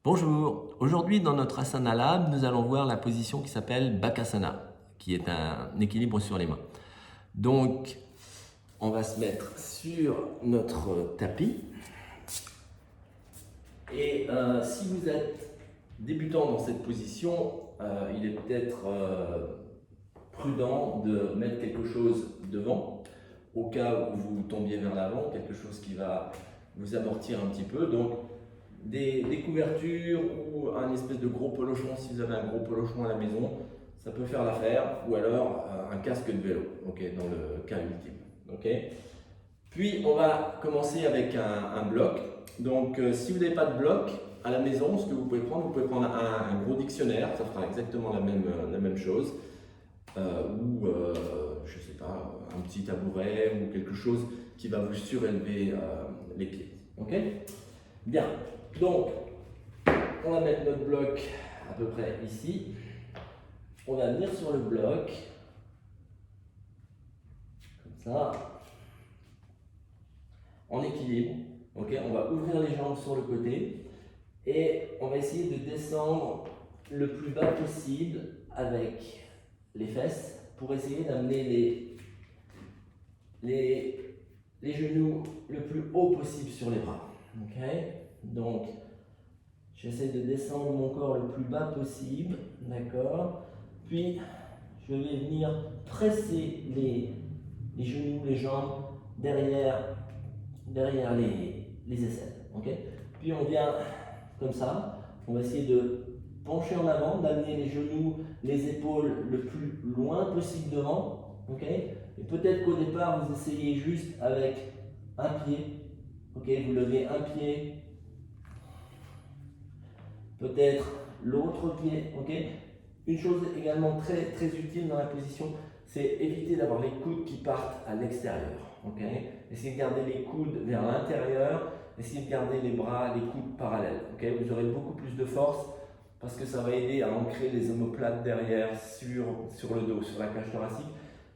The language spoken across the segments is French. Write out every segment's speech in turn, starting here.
Bonjour, aujourd'hui dans notre Asana Lab, nous allons voir la position qui s'appelle Bakasana, qui est un équilibre sur les mains. Donc, on va se mettre sur notre tapis. Et si vous êtes débutant dans cette position, il est peut-être prudent de mettre quelque chose devant, au cas où vous tombiez vers l'avant, quelque chose qui va vous amortir un petit peu. Donc, des couvertures ou un espèce de gros polochon, si vous avez un gros polochon à la maison, ça peut faire l'affaire, ou alors un casque de vélo, okay, dans le cas ultime. Okay. Puis on va commencer avec un bloc. Donc si vous n'avez pas de bloc à la maison, ce que vous pouvez prendre un gros dictionnaire, ça fera exactement la même chose, ou je sais pas, un petit tabouret ou quelque chose qui va vous surélever les pieds. Ok. Bien, donc on va mettre notre bloc à peu près ici. On va venir sur le bloc, comme ça, en équilibre. Okay, on va ouvrir les jambes sur le côté et on va essayer de descendre le plus bas possible avec les fesses pour essayer d'amener les genoux le plus haut possible sur les bras. Okay. Donc, j'essaie de descendre mon corps le plus bas possible, d'accord. Puis, je vais venir presser les genoux, les jambes derrière les aisselles. Okay. Puis, on vient comme ça. On va essayer de pencher en avant, d'amener les genoux, les épaules le plus loin possible devant. Okay. Et peut-être qu'au départ, vous essayez juste avec un pied. Okay. Vous levez un pied. Peut-être l'autre pied, ok. Une chose également très utile dans la position, c'est éviter d'avoir les coudes qui partent à l'extérieur, ok. Essayez de garder les coudes vers l'intérieur, essayez de garder les bras, les coudes parallèles, ok. Vous aurez beaucoup plus de force parce que ça va aider à ancrer les omoplates derrière sur le dos, sur la cage thoracique.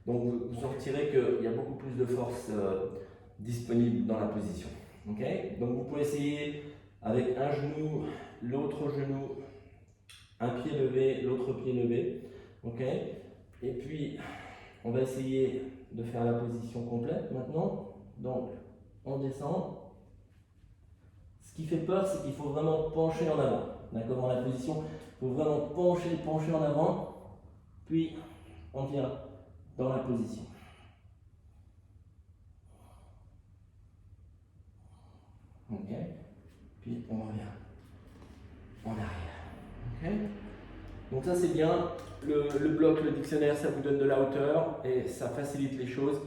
Donc vous en retirez qu'il y a beaucoup plus de force disponible dans la position, ok. Donc vous pouvez essayer avec un genou, l'autre genou, un pied levé, l'autre pied levé. Ok. Et puis, on va essayer de faire la position complète maintenant. Donc, on descend. Ce qui fait peur, c'est qu'il faut vraiment pencher en avant. D'accord, dans la position, il faut vraiment pencher en avant. Puis, on vient dans la position. Ok. Puis, on revient en arrière. Okay. Donc ça c'est bien, le bloc, le dictionnaire, ça vous donne de la hauteur et ça facilite les choses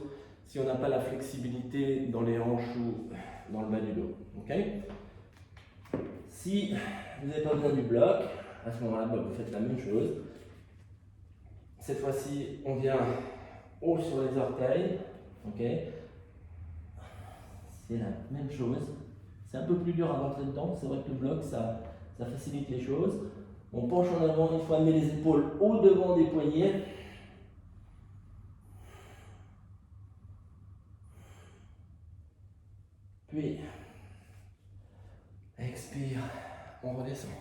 si on n'a pas la flexibilité dans les hanches ou dans le bas du dos. Okay. Si vous n'avez pas besoin du bloc, à ce moment-là, vous faites la même chose. Cette fois-ci, on vient haut sur les orteils. Okay. C'est la même chose. C'est un peu plus dur à rentrer dedans, c'est vrai que le bloc, ça facilite les choses. On penche en avant, il faut amener les épaules au devant des poignets. Puis, expire, on redescend.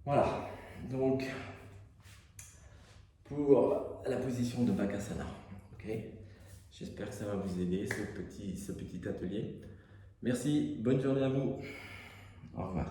Voilà, donc pour la position de Bakasana. Okay. J'espère que ça va vous aider, ce petit atelier. Merci, bonne journée à vous. Au revoir.